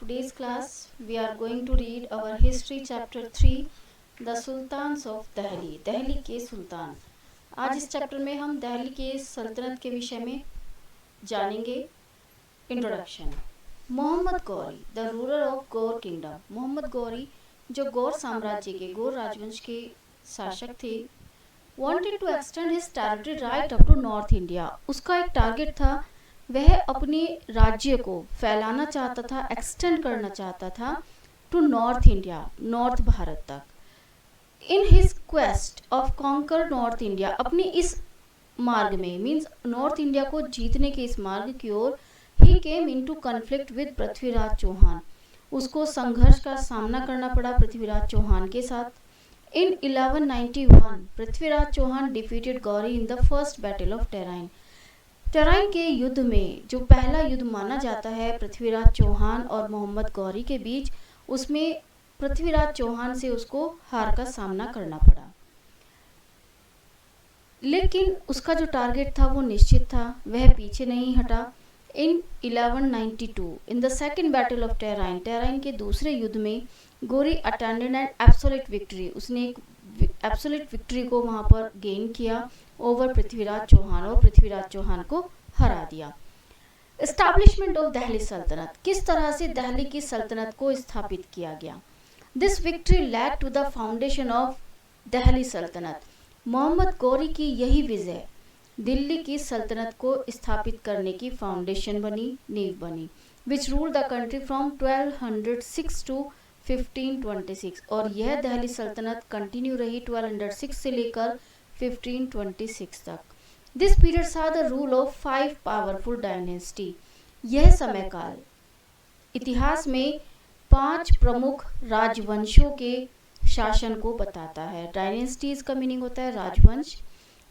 today's class we are going to read our history chapter 3 The Sultans of Delhi Delhi के सुल्तान। आज इस chapter में हम दिल्ली के सल्तनत के विषय में जानेंगे। Introduction. Muhammad Ghori the ruler of Ghor kingdom. Muhammad Ghori जो गौर साम्राज्य के गौर राजवंश के शासक थे, wanted to extend his territory right up to North India। उसका एक टारगेट था, वह अपने राज्य को फैलाना चाहता था, एक्सटेंड करना चाहता था to north India, north Bharat तक। In his quest of conquer north India, अपनी इस मार्ग में मीन्स नॉर्थ इंडिया को जीतने के इस मार्ग की ओर, he came into conflict with Prithviraj Chauhan. उसको संघर्ष का सामना करना पड़ा पृथ्वीराज चौहान के साथ। In 1191 Prithviraj Chauhan defeated Ghori in the first battle of Tarain. Tarain के युद्ध में, जो पहला युद्ध माना जाता है पृथ्वीराज चौहान और मोहम्मद गौरी के बीच, उसमें पृथ्वीराज चौहान से उसको हार का सामना करना पड़ा। लेकिन उसका जो टारगेट था वो निश्चित था, वह पीछे नहीं हटा। इन 1192 in the second battle of Tarain, Tarain के दूसरे युद्ध में Gauri attended an absolute victory. उसने एक एब्सोल्यूट विक्ट्री को वहां पर गेन किया ओवर पृथ्वीराज चौहान और पृथ्वीराज चौहान को हरा दिया। एस्टैब्लिशमेंट ऑफ दिल्ली सल्तनत, किस तरह से दिल्ली की सल्तनत को स्थापित किया गया। This victory led to the foundation of Delhi Sultanate. Muhammad Gauri की यही विजय दिल्ली की सल्तनत को स्थापित करने की फाउंडेशन बनी, नींव बनी, which rule the country from 1206 to 1526। और यह दिल्ली सल्तनत कंटिन्यू रही 1206 से लेकर 1526 तक। This period saw the rule of 5 powerful dynasty. यह समय काल इतिहास में 5 प्रमुख राजवंशों के शासन को बताता है। डायनेस्टीज का मीनिंग होता है राजवंश।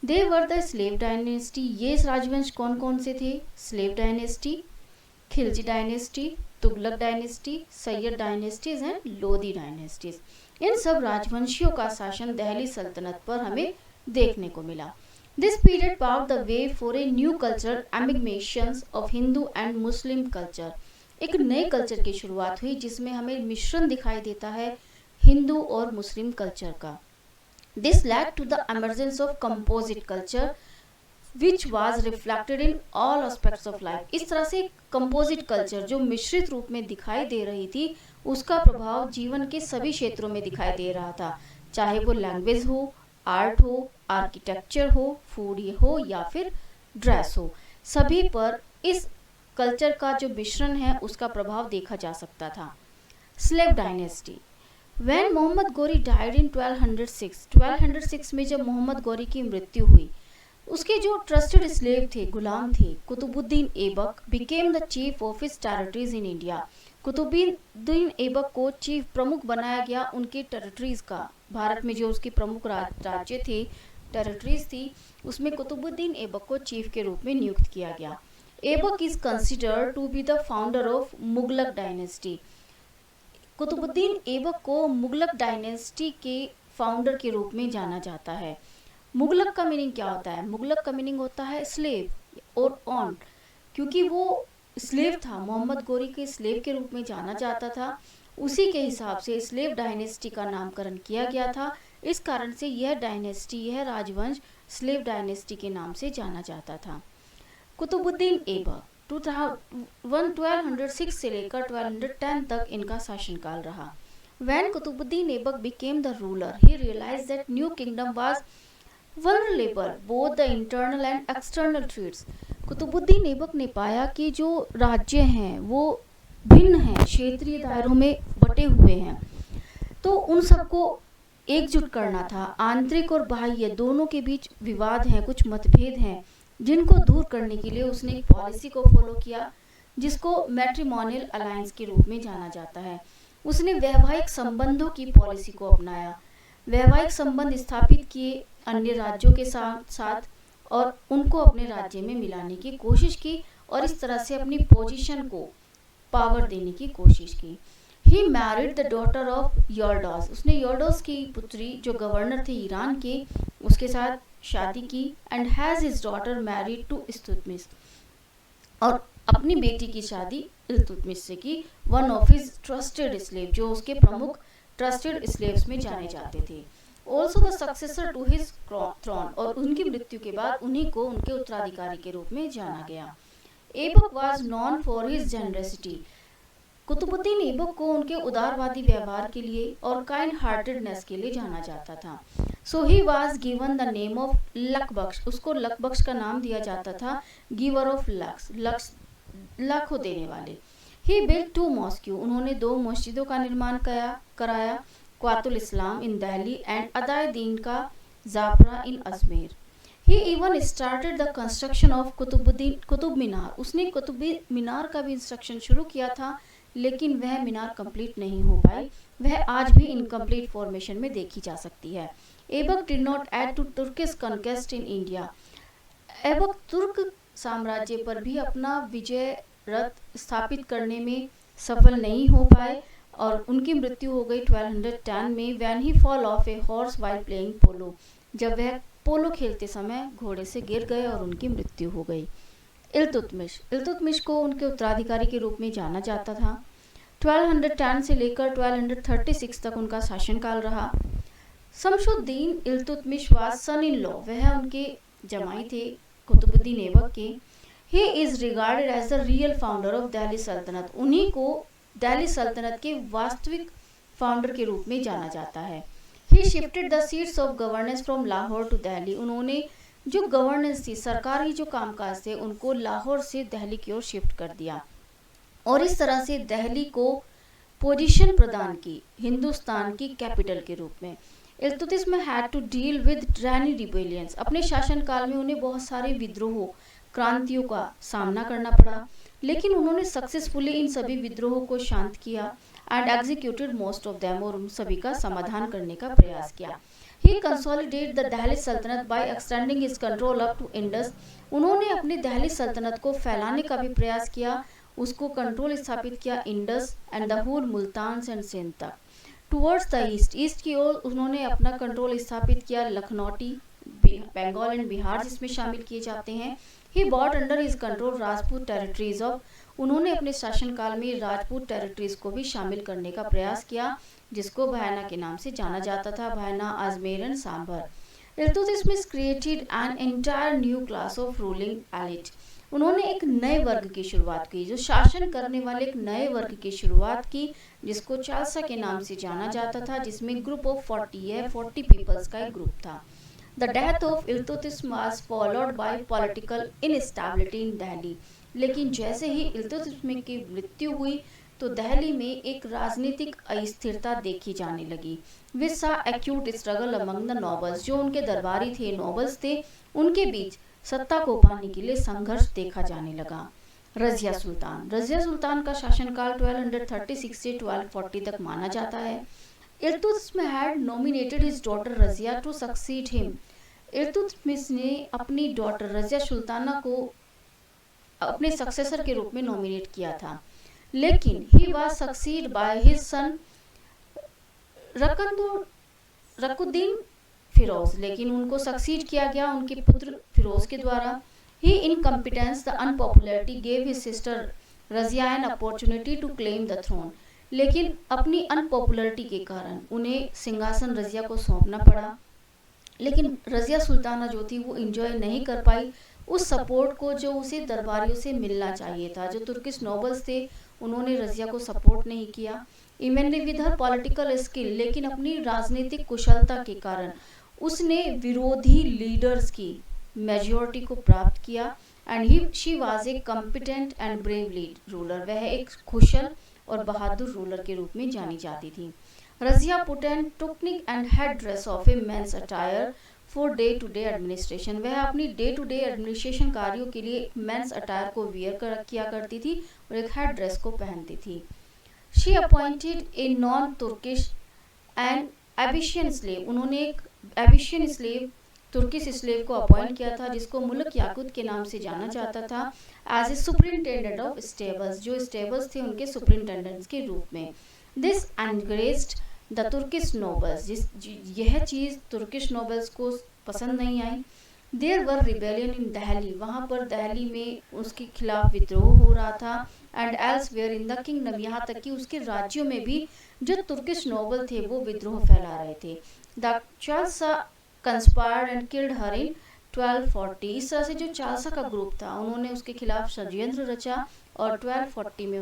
They were the slave dynasty. ये राजवंश कौन कौन से थे? Slave dynasty, Khilji dynasty, Tughlaq dynasty, Sayyid dynasties and Lodhi dynasties. इन सब राजवंशियों का शासन दिल्ली सल्तनत पर हमें देखने को मिला। This period paved the way for a new cultural emigrations of Hindu and Muslim culture. एक नए कल्चर की शुरुआत हुई जिसमें हमें मिश्रण दिखाई देता है हिंदू और मुस्लिम कल्चर का। This led to the emergence of composite culture which was reflected in all aspects of life। इस तरह से कंपोजिट कल्चर जो मिश्रित रूप में दिखाई दे रही थी, उसका प्रभाव जीवन के सभी क्षेत्रों में दिखाई दे रहा था, चाहे वो लैंग्वेज हो, आर्ट हो, आर्किटेक्चर हो, फूड हो या फिर ड्रेस हो, सभी पर इस कल्चर का जो मिश्रण है उसका प्रभाव देखा जा सकता था। Slave dynasty. When Muhammad Ghori died in 1206 में जब मोहम्मद गौरी की मृत्यु हुई, उसके जो ट्रस्टेड स्लेव थे, गुलाम थे, Qutubuddin Aibak became the chief of his territories in India. Qutubuddin Aibak को चीफ प्रमुख बनाया गया उनके टेरिटरीज का। भारत में जो उसके प्रमुख राज्य थे, टेरिटरीज थी, उसमें कुतुबुद्दीन ऐबक को चीफ के रूप में नियुक्त किया गया। Aibak is considered to be the founder of Mamluk dynasty. Qutubuddin Aibak को मुगलक डायनेस्टी के फाउंडर के रूप में जाना जाता है। मुगलक का मीनिंग क्या होता है? मुगलक का मीनिंग होता है स्लेव और ऑन। क्योंकि वो स्लेव था, मोहम्मद गौरी के स्लेव के रूप में जाना जाता था, उसी के हिसाब से स्लेव डायनेस्टी का नामकरण किया गया था। इस कारण से यह डायनेस्टी, यह राजवंश स्लेव डायनेस्टी के नाम से जाना जाता था। कुतुबुद्दीन ऐबक 1206 से लेकर 1210 तक इनका शासनकाल रहा। When Qutubuddin Aibak became the ruler, he realized that new kingdom was vulnerable both the internal and external threats। Qutubuddin Aibak ने पाया कि जो राज्य हैं वो भिन्न हैं, क्षेत्रीय दायरों में बटे हुए हैं, तो उन सबको एकजुट करना था। आंतरिक और बाह्य दोनों के बीच विवाद हैं, कुछ मतभेद हैं, जिनको दूर करने के लिए उसने एक पॉलिसी को फॉलो किया जिसको मैट्रिमोनियल अलायंस के रूप में जाना जाता है। उसने वैवाहिक संबंधों की पॉलिसी को अपनाया, वैवाहिक संबंध स्थापित किए अन्य राज्यों के साथ और उनको अपने राज्य में मिलाने की कोशिश की और इस तरह से अपनी पोजीशन को पावर देने की कोशिश की। He married the daughter of योरडोस। उसने योरडोस की पुत्री जो गवर्नर थे ईरान के, उसके साथ शादी की। And has his daughter married to Iltutmish. और अपनी बेटी की शादी इल्तुतमिश से की, one of his trusted slave, जो उसके प्रमुख ट्रस्टेड स्लेव्स में जाने जाते थे। Also the successor to his throne, और उनकी मृत्यु के बाद उन्हीं को उनके उत्तराधिकारी के रूप में जाना गया। Aibak was known for his generosity, Qutubuddin Aibak को उनके उदारवादी व्यवहार के लिए और काइंड हार्टेडनेस के लिए जाना जाता था। So he was given the name of Lakhbakhsh, उसको लकबख्श का नाम दिया जाता था, गिवर ऑफ लक्स, लाखों देने वाले। ही बिल्ट 2 मॉस्क्यू, उन्होंने 2 मस्जिदों का निर्माण कराया, क्वातुल इस्लाम इन Delhi and Adhai Din Ka Jhonpra in Ajmer. He even started the construction of Qutub Minar, उसने कुतुब मीनार का भी इंस्ट्रक्शन शुरू किया था, लेकिन वह मीनार कंप्लीट नहीं हो पाई, वह आज भी इनकम्प्लीट फॉर्मेशन में देखी जा सकती है। Aibak did not add to Turkish conquest in India, Aibak तुर्क साम्राज्य पर भी अपना विजय रथ स्थापित करने में सफल नहीं हो पाए, और उनकी मृत्यु हो गई 1210 में, when he fall of a horse while playing पोलो, जब वह पोलो खेलते समय घोड़े से गिर गए और उनकी मृत्यु हो गई। इल्तुतमिश को उनके उत्तराधिकारी के रूप में जाना जाता था। 1210 से लेकर 1236 तक उनका शासनकाल रहा। Shamsuddin Iltutmish was son in law, वह उनके जमाई थे कुतुबुद्दीन ऐबक के। He is regarded as the real founder of Delhi Sultanate, उन्हीं को दिल्ली सल्तनत के वास्तविक फाउंडर के रूप में जाना जाता है। He shifted the seats of governance from Lahore to Delhi, उन्होंने जो गवर्नेंस थी, सरकारी जो कामकाज थे, उनको लाहौर से दिल्ली की ओर शिफ्ट कर दिया, और इस तरह से दिल्ली को पोजीशन प्रदान की हिंदुस्तान की कैपिटल के रूप में। इल्तुतमिश में हैड टू डील विद ड्रैनी रिबेलियंस, अपने शासनकाल में उन्हें बहुत सारे विद्रोहों, क्रांतियों का सामना करना पड़ा, लेकिन उन्होंने सक्सेसफुली इन सभी विद्रोहों को शांत किया and executed most of them, और उन सभी का समाधान करने का प्रयास किया। ही consolidated the Delhi Sultanate by extending his control up to Indus, उन्होंने अपनी दिल्ली सल्तनत को फैलाने का भी प्रयास किया, उसको कंट्रोल स्थापित किया Indus and the whole Multan and Sindh तक। टुवर्ड्स द ईस्ट की ओर उन्होंने अपना कंट्रोल स्थापित किया, लखनौटी, बंगाल एंड बिहार जिसमें शामिल किए जाते हैं। He bought under his control Rajput territories of, उन्होंने अपने शासनकाल में राजपूत टेरिटरीज को भी शामिल करने का प्रयास किया, जिसको भयाना के नाम से जाना जाता था, Bayana, Ajmer and Sambhar. Iltutmish created an entire new class of ruling elite, उन्होंने एक नए वर्ग की शुरुआत की, जो शासन करने वाले एक नए वर्ग की शुरुआत की, जिसको चालसा के नाम से जाना जाता था, जिसमें ग्रुप ऑफ 40 पीपल्स का एक ग्रुप था। The death of Iltutmish was followed by political instability in Delhi, लेकिन जैसे ही इल्तुतमिश की मृत्यु हुई तो दिल्ली में एक राजनीतिक अस्थिरता देखी जाने लगी। विच सा acute struggle among the nobles, जो उनके दरबारी थे, नोबल्स थे, उनके बीच सत्ता को पाने के लिए संघर्ष देखा जाने लगा। रजिया सुल्तान का शासनकाल 1236 से 1240 तक माना जाता है। Iltutmish had nominated his daughter Razia to succeed him, Iltutmish ने अपनी डॉटर रजिया सुल्ताना को अपने सक्सेसर के रूप में नॉमिनेट किया था, लेकिन he was succeed by his son Ruknuddin Firoz, लेकिन उनको सक्सीड किया गया उनके पुत्र फिरोज के द्वारा। He incompetence the unpopularity gave his sister Razia an opportunity to claim the throne, लेकिन अपनी अनपॉपुलरिटी के कारण उन्हें सिंहासन रजिया को सौंपना पड़ा, लेकिन रजिया सुल्ताना जो थी वो एंजॉय नहीं कर पाई उस सपोर्ट को जो उसे दरबारियों से मिलना चाहिए था। जो तुर्किश नोबल्स थे उन्होंने रजिया को सपोर्ट नहीं किया, इवेंटली विद हर पॉलिटिकल स्किल, लेकिन अपनी राजनीतिक कुशलता के कारण उसने विरोधी लीडर्स की मेजॉरिटी को प्राप्त किया and she was a competent and brave ruler, वह एक कुशल और बहादुर रूलर के रूप में जानी जाती थी। Razia put an tunic and head dress of a men's attire for day to day administration, वह अपनी डे टू डे एडमिनिस्ट्रेशन कार्यों के लिए मेंस अटायर को वियर किया करती थी और एक हेड ड्रेस को पहनती थी। She appointed a non Turkish and Abyssinian slave, उन्होंने एक एबिशियन स्लेव, तुर्किश स्लेव को अपॉइंट किया था, जिसको मुल्क याकूत के नाम से जाना जाता था, as a superintendent of stables, जो स्टेबल्स थे उनके सुपरिंटेंडेंट्स के रूप में। This encouraged the Turkish nobles, यह चीज़ तुर्किश नोबल्स को पसंद नहीं आई। There were rebellion in Delhi, वहाँ पर दिल्ली में उसके खिलाफ विद्रोह हो रहा था, and elsewhere in the kingdom, यहाँ तक कि उसके राज्यों में भी जो तुर्किश नोबल थे वो विद्रोह फैला रहे थे। The Chalisa conspired and killed her in 1240, इस तरह से जो चालसा का ग्रुप था उन्होंने उसके खिलाफ षड्यंत्र रचा और 1240 में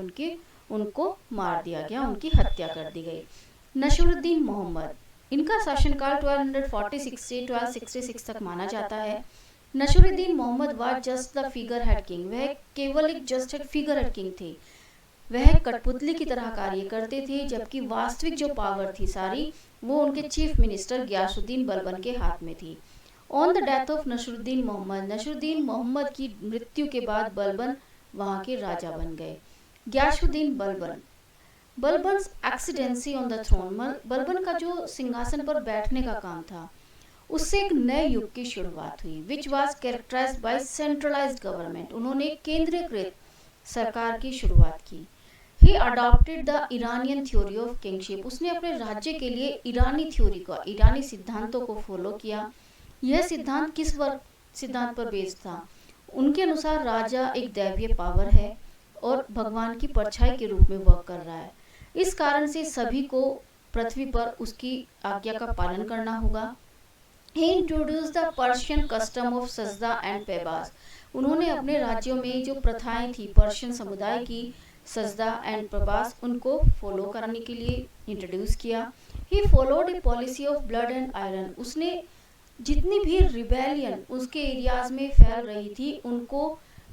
उनको मार दिया गया, उनकी हत्या कर दी गई। नसरुद्दीन मोहम्मद, इनका शासनकाल 1246 से 1266 तक माना जाता है। Nasiruddin Mohammad was just the figure head king, वह केवल एक just head figure head king थे। वह कठपुतली की तरह कार्य करते थे, जबकि वास्तविक जो पावर थी सारी वो उनके चीफ मिनिस्टर गयासुद्दीन बलबन के हाथ में थी। On the death of Nasiruddin Mohammad, Nasiruddin Mohammad की मृत्यु के बाद बलबन वहां के राजा बन गए। Ghiyasuddin Balban, Balban's ascendancy on the throne, Balban का जो सिंहासन पर बैठने का काम था उससे एक नए युग की शुरुआत हुई, which was characterised by centralised government, उन्होंने केंद्रीकृत सरकार की शुरुआत की। He adopted the Iranian theory of kingship, उसने अपने राज्य के लिए ईरानी थ्योरी को, ईरानी सिद्धांतों को फॉलो किया। यह सिद्धांत किस सिद्धांत पर बेस्ड था? उनके अनुसार राजा एक दैवीय पावर है और भगवान की परछाई के रूप में वर्क कर रहा है, इस कारण से सभी को पृथ्वी पर उसकी आज्ञा का पालन करना होगा। He introduced the Persian custom of सजदा एंड पेबास, उन्होंने अपने राज्यों में जो प्रथाएं थी पर्शियन समुदाय की, सजदा एंड पेबास, उनको फॉलो करने के लिए इंट्रोड्यूस किया। He followed a policy of blood and iron, उसने जितनी भी रिबेलियन उसके एरियाज में फैल रही थी उनको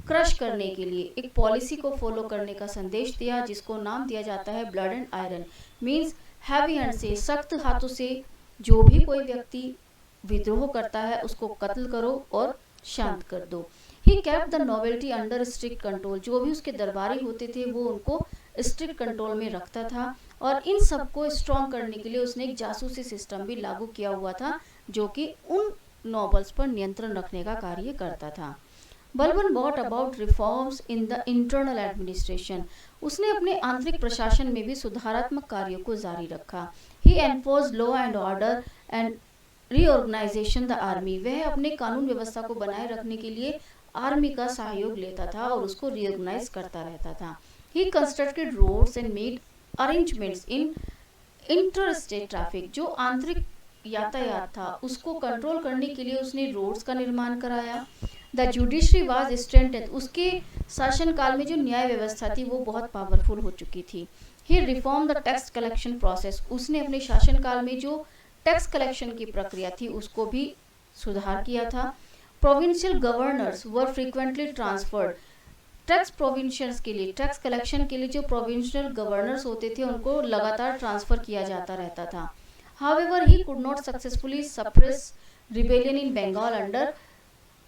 क्रश करने के लिए एक पॉलिसी को फॉलो करने का संदेश दिया, जिसको नाम दिया जाता है blood and iron, means heavy hand से, सख्त हाथों से जो भी कोई व्यक्ति विद्रोह करता है उसको कत्ल करो और शांत कर दो। He kept the novelty under strict control, जो भी उसके दरबारी होते थे वो उनको स्ट्रिक्ट कंट्रोल में रखता था, और इन सबको स्ट्रॉन्ग करने के लिए उसने एक जासूसी सिस्टम भी लागू किया हुआ था जो कि उन नोबल्स पर नियंत्रण रखने का कार्य करता था। Balban brought about reforms in the internal administration, उसने अपने आंतरिक प्रशासन में भी सुधारात्मक कार्यों को जारी रखा। He enforce law and order and reorganisation the army, वह अपने कानून व्यवस्था को बनाए रखने के लिए आर्मी का सहयोग लेता था और उसको रीऑर्गेनाइज करता रहता था। He constructed roads and made arrangements in inter state traffic, जो आंतरिक यातायात था उसको कंट्रोल करने के लिए उसने रोड्स का निर्माण कराया। द जुडिशरी वाज स्ट्रेंथेंड, उसके शासनकाल में जो न्याय व्यवस्था थी वो बहुत पावरफुल हो चुकी थी। He reform the tax collection process, उसने अपने शासनकाल में जो टैक्स कलेक्शन की प्रक्रिया थी उसको भी सुधार किया था। प्रोविंशियल गवर्नर्स वर फ्रीक्वेंटली ट्रांसफर्ड, टैक्स प्रोविंशियल्स के लिए, टैक्स कलेक्शन के लिए जो प्रोविंशियल गवर्नर्स होते थे उनको लगातार ट्रांसफर किया जाता रहता था। However, he could not successfully suppress rebellion in Bengal under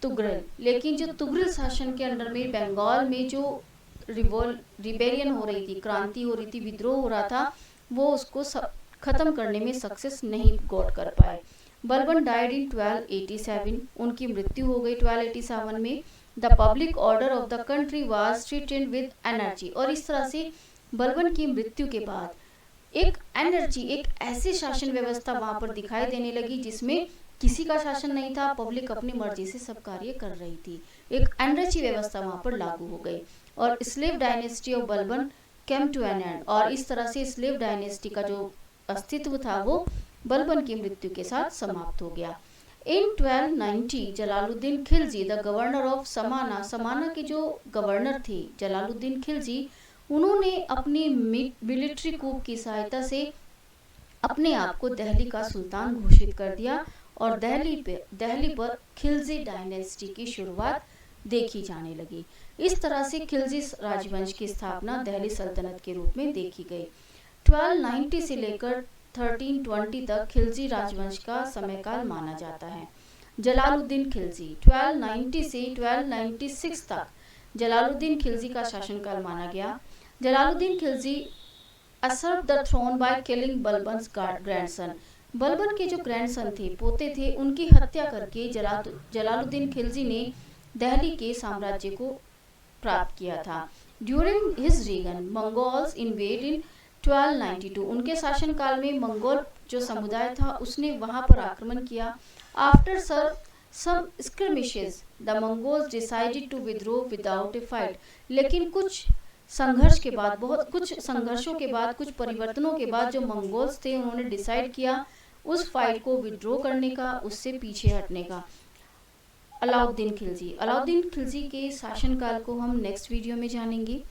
Tughril, लेकिन जो तुगरल शासन के अंडर में बंगाल में जो रिबेलियन हो रही थी, क्रांति हो रही थी, विद्रोह हो रहा था, वो उसको खत्म करने में सक्सेस नहीं गॉट कर पाए। बलबन डाइड इन 1287, उनकी मृत्यु हो गई 1287 में। The public order of the country was threatened with energy, और इस तरह से बलबन की मृत्यु के बाद एक एनर्जी, एक ऐसी शासन व्यवस्था वहां पर दिखाई देने लगी जिसमें किसी का शासन नहीं था, पब्लिक अपनी मर्जी से सब कार्य कर रही थी, एक एनर्जी व्यवस्था वहां पर लागू हो गई और slave dynasty of Balban came to an end, और इस तरह से स्लेव डायनेस्टी का जो अस्तित्व था वो बलबन की मृत्यु के साथ समाप्त हो गया। इन 1290 Jalaluddin Khilji the governor of समाना, समाना के जो गवर्नर थे जलालुद्दीन खिलजी, उन्होंने अपनी मिलिट्री कूप की सहायता से अपने आप को दिल्ली का सुल्तान घोषित कर दिया और दिल्ली पर खिलजी डायनेस्टी की शुरुआत देखी जाने लगी। इस तरह से खिलजी राजवंश की स्थापना दिल्ली सल्तनत के रूप में देखी गई। 1290 से लेकर 1320 तक खिलजी राजवंश का समयकाल माना जाता है। जलालुद्दीन खिलजी 1290 से 1296 तक जलालुद्दीन खिलजी का शासनकाल माना गया। Jalaluddin Khilji usurp the throne by killing Balban's grandson, Balban के जो ग्रैंडसन थे, पोते थे, उनकी हत्या करके जलालुद्दीन खिलजी ने दिल्ली के साम्राज्य को प्राप्त किया था। During his reign Mongols invade in 1292, उनके शासनकाल में मंगोल जो समुदाय था उसने वहां पर आक्रमण किया। After sir some skirmishes, the Mongols decided to withdraw without a fight. लेकिन कुछ संघर्ष के बाद, बहुत कुछ संघर्षों के बाद, कुछ परिवर्तनों के बाद जो मंगोल्स थे उन्होंने डिसाइड किया उस फाइट को विड्रॉ करने का, उससे पीछे हटने का। अलाउद्दीन खिलजी, अलाउद्दीन खिलजी के शासनकाल को हम नेक्स्ट वीडियो में जानेंगे।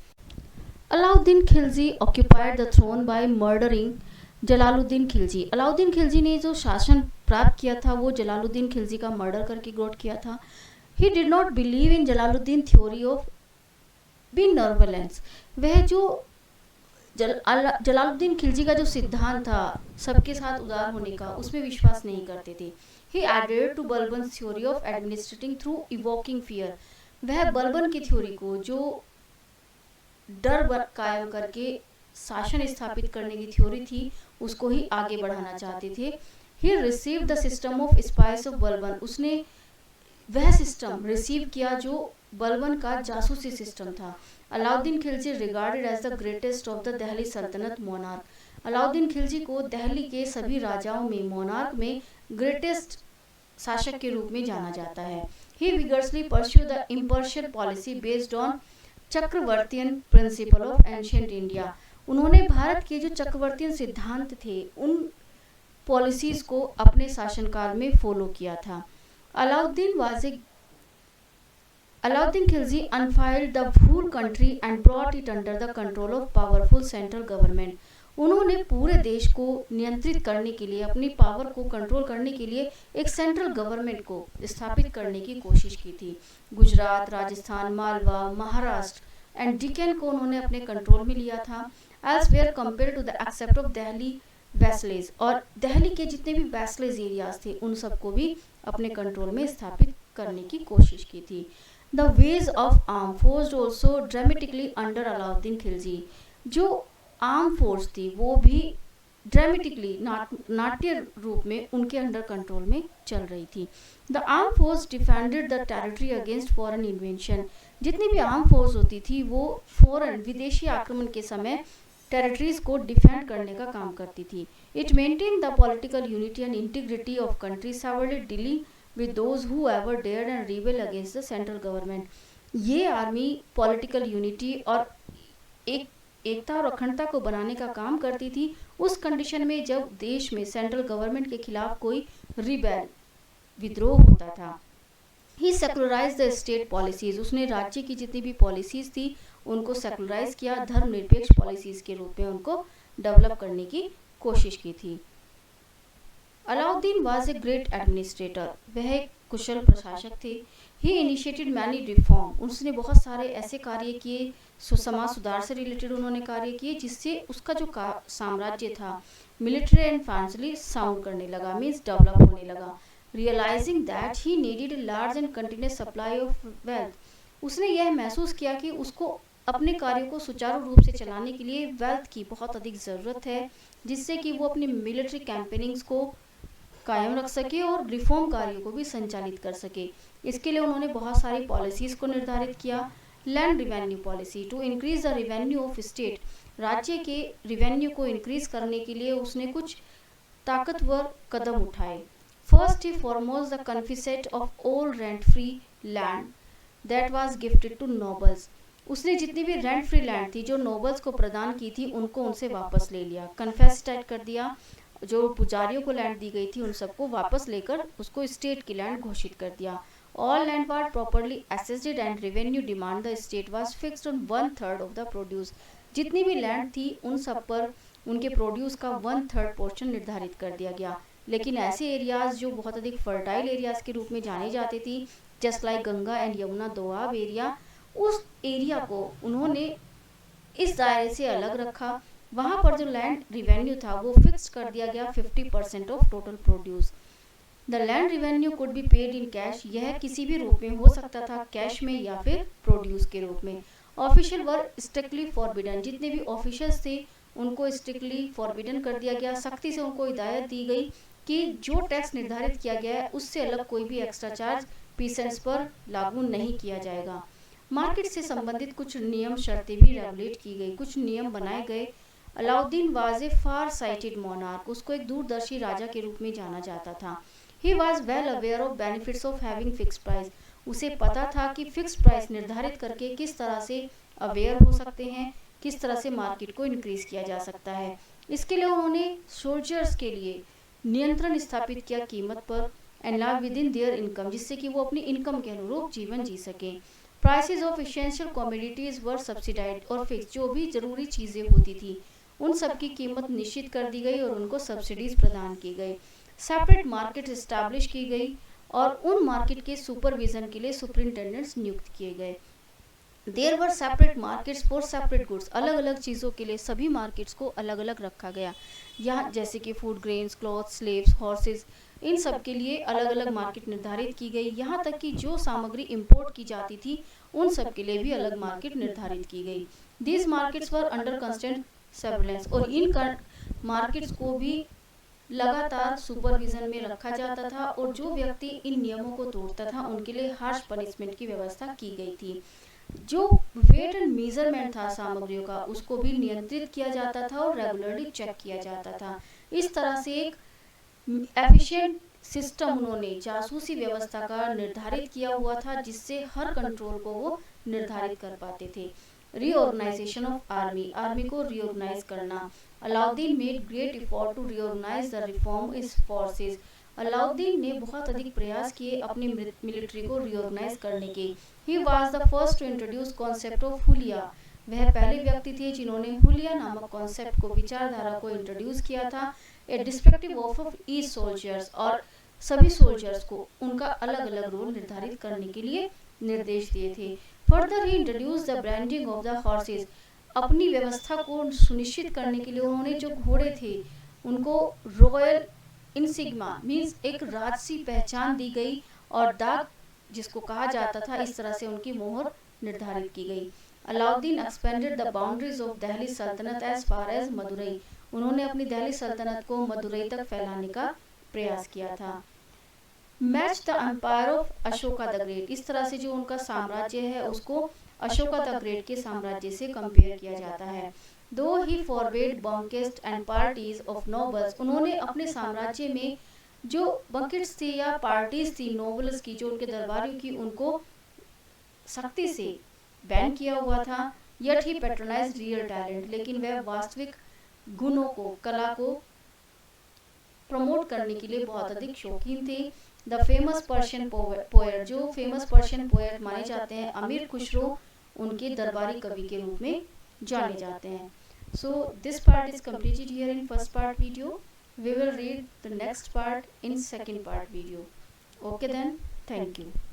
Alauddin Khilji occupied the throne by murdering Jalaluddin Khilji. Alauddin Khilji ने जो शासन प्राप्त किया था वो जलालुद्दीन खिलजी का मर्डर करके ग्रोथ किया था। He did not believe in Jalaluddin theory of benevolence. वह जो जलालुद्दीन खिलजी का जो सिद्धांत था सबके साथ उदार होने का, उसमें विश्वास नहीं करते थे। He added to Balban theory of administrating through evoking fear. वह बलबन की थ्योरी को, जो डर कायम करके शासन स्थापित करने की थ्योरी थी, उसको ही आगे बढ़ाना चाहते थे। He receive the system of spies of Balban. उसने वह सिस्टम रिसीव किया जो बलबन का जासूसी सिस्टम था। Alauddin Khilji regarded as the greatest of the Delhi Sultanate monarch. Alauddin Khilji को दिल्ली के सभी राजाओं में, मोनार्क में ग्रेटेस्ट शासक के रूप में जाना जाता है। He vigorously pursue the impartial policy based on chakravartian principle of ancient India. उन्होंने भारत के जो चक्रवर्तीयन सिद्धांत थे उन पॉलिसीज को अपने शासनकाल में फॉलो किया था। Alauddin Khilji unified the whole country and brought it under the control of powerful central government. उन्होंने पूरे देश को नियंत्रित करने के लिए, अपनी पावर को कंट्रोल करने के लिए एक सेंट्रल गवर्नमेंट को स्थापित करने की कोशिश की थी। गुजरात, राजस्थान, मालवा, महाराष्ट्र एंड डिकन को उन्होंने अपने कंट्रोल में लिया था। As were compare to the except of Delhi vassals, और दिल्ली के जितने भी वैसलेज एरियाज थे उन सबको भी अपने कंट्रोल में स्थापित करने की कोशिश की थी। The ways of arm force also dramatically under Alauddin Khilji. जो आर्म फोर्स थी वो भी ड्रामेटिकली, नाट्य रूप में उनके अंडर कंट्रोल में चल रही थी। The arm force defended the territory against foreign invention. जितनी भी आर्म फोर्स होती थी वो फॉरेन, विदेशी आक्रमण के समय टेरिटरीज को डिफेंड करने का काम करती थी। It maintain the political unity and integrity of country, severally dealing with those who ever dared and rebel against the central government. ये आर्मी पॉलिटिकल यूनिटी और एकता और अखंडता को बनाने का काम करती थी उस कंडीशन में जब देश में सेंट्रल गवर्नमेंट के खिलाफ कोई रिबेल, विद्रोह होता था। ही सेकुलराइज द स्टेट पॉलिसीज। उसने राज्य की जितनी भी पॉलिसीज थी उनको सेकुलराइज किया, धर्मनिरपेक्ष पॉलिसीज के रूप में उनको डेवलप करने की कोशिश की थी। Alauddin was a great administrator. वह एक कुशल प्रशासक थे। ही इनिशिएटेड मैनी रिफॉर्म। उसने बहुत सारे ऐसे कार्य किए, समाज सुधार से रिलेटेड उन्होंने कार्य किए जिससे उसका जो साम्राज्य था मिलिट्री एंड फाइनेंशियली साउंड करने लगा, मीन्स डेवलप होने लगा। Realizing that he needed a large and continuous supply of wealth. उसने यह महसूस किया कि उसको अपने कार्यों को सुचारू रूप से चलाने के लिए वेल्थ की बहुत अधिक ज़रूरत है, जिससे कि वो अपनी मिलिट्री कैंपेनिंग्स को कायम रख सके और रिफॉर्म कार्यों को भी संचालित कर सके। इसके लिए उन्होंने बहुत सारी पॉलिसीज़ को निर्धारित किया। Land revenue policy to increase the revenue of state. राज्य के रिवेन्यू को इंक्रीज करने के लिए उसने कुछ ताकतवर कदम उठाए। First he foremost the confiscate of all rent free land that was gifted to nobles. उसने जितनी भी रेंट फ्री लैंड थी जो नोबल्स को प्रदान की थी उनको उनसे वापस ले लिया, कन्फेस्टेड कर दिया। जो पुजारियों को लैंड दी गई थी उन सबको वापस लेकर उसको स्टेट की लैंड घोषित कर दिया। All land were properly assessed and revenue demand the state was fixed on 1/3 of the produce. जितनी भी लैंड थी उन सब पर उनके प्रोड्यूस का 1/3 पोर्शन निर्धारित कर दिया गया। लेकिन ऐसे एरियाज जो बहुत अधिक फर्टाइल एरियाज के रूप में जाने जाते थी, just like Ganga and Yamuna Doab area, उस एरिया को उन्होंने इस दायरे से अलग रखा। वहाँ पर जो लैंड रिवेन्यू था वो फिक्स कर दिया गया 50% of total produce. The land revenue could be paid in cash. यह किसी भी रूप में हो सकता था, कैश में या फिर प्रोड्यूस के रूप में। ऑफिशियल वर स्ट्रिक्टली फॉरबिडन। जितने भी ऑफिशियल्स थे उनको स्ट्रिक्टली फॉरबिडन कर दिया गया। सख्ती से उनको हिदायत दी गई कि जो टैक्स निर्धारित किया गया है उससे अलग कोई भी एक्स्ट्रा चार्ज पीसेंट्स पर लागू नहीं किया जाएगा। मार्केट से संबंधित कुछ नियम शर्तें भी रेगुलेट की गई, कुछ नियम बनाए गए। Alauddin was a far sighted monarch. उसको एक दूरदर्शी राजा के रूप में जाना जाता था। He was well aware of benefits of having fix price. उसे पता था कि फिक्स प्राइस निर्धारित करके किस तरह से अवेयर हो सकते हैं, किस तरह से मार्केट को इंक्रीज किया जा सकता है। इसके लिए उन्होंने सोल्जर्स के लिए नियंत्रण स्थापित किया कीमत पर, and live with in their income, जिससे कि वो अपनी इनकम के अनुरूप जीवन जी सकें। Prices of essential commodities were subsidised, और फिक्स जो भी जरूरी चीज़ें होती थी उन सब की कीमत निश्चित कर दी गई और उनको सब्सिडीज प्रदान की गई। सेपरेट मार्केट इस्टेब्लिश की गई और उन मार्केट के सुपरविजन के लिए सुपरिंटेंडेंट्स नियुक्त किए गए। There were separate markets for separate goods, अलग अलग चीज़ों के लिए सभी मार्केट्स को अलग अलग रखा गया। यहाँ जैसे कि food grains, cloth, slaves, horses, इन सब के लिए अलग अलग मार्केट निर्धारित की गई। यहाँ तक कि जो सामग्री इंपोर्ट की जाती थी उन सब के लिए भी अलग मार्केट निर्धारित की गई। These markets were under constant surveillance, और इन मार्केट्स को भी लगातार सुपरविजन में रखा जाता था, और जो व्यक्ति इन नियमों को तोड़ता था उनके लिए हार्श पनिशमेंट की व्यवस्था की गई थी। जो वेट एंड मेजरमेंट था सामग्रियों का, उसको भी नियंत्रित किया जाता था और रेगुलरली चेक किया जाता था। इस तरह से एक एफिशिएंट सिस्टम उन्होंने जासूसी व्यवस्था का निर्धारित किया हुआ था, जिससे हर कंट्रोल को वो निर्धारित कर पाते थे। रीऑर्गेनाइजेशन ऑफ आर्मी, आर्मी को रीऑर्गेनाइज करना। Alauddin made great effort to reorganize the reform is forces. Alauddin ने बहुत अधिक प्रयास किए अपनी मिलिट्री को रीऑर्गेनाइज करने के। He was the first to introduce concept of huliya, वह पहले व्यक्ति थे जिन्होंने हुलिया नामक कॉन्सेप्ट को, विचारधारा को इंट्रोड्यूस किया था। ए डिस्पेक्टिव ऑफ ईच सोल्जर्स, और सभी सोल्जर्स को उनका अलग अलग रोल निर्धारित करने के लिए निर्देश दिए थे। Further he introduce the branding of the horses, अपनी व्यवस्था को सुनिश्चित करने के लिए उन्होंने जो घोड़े थे उनको रॉयल इनसिग्मा मीन्स एक राजसी पहचान दी गई, और दाग जिसको कहा जाता था, इस तरह से उनकी मोहर निर्धारित की गई। Alauddin expanded the boundaries of Delhi सल्तनत एज फार एज मदुरई, उन्होंने अपनी दिल्ली सल्तनत को मदुरई तक फैलाने का प्रयास किया था। Match the empire of Ashoka the great, इस तरह से जो उनका साम्राज्य है उसको अशोका द ग्रेट के साम्राज्य से कंपेयर किया जाता है। दो ही फॉरवेड बंकेस्ट एंड पार्टीज ऑफ नोबल्स, उन्होंने अपने साम्राज्य में जो बंकेट्स थी या पार्टीज थी नोबल्स की, जो उनके दरबारियों की, उनको सख्ती से बैन किया हुआ था। यट ही पैट्रोनाइज रियल टैलेंट, लेकिन वह वास्तविक गुणों को, कला को प्रमोट करने के लिए बहुत अधिक शौकीन थे। द फेमस पर्शियन पोएट, जो फेमस पर्शियन पोएट माने जाते हैं अमीर खुसरो, उनके दरबारी कवि के रूप में जाने जाते हैं। So this part is completed here in first part video. We will read the next part in second part video. Okay then, thank you.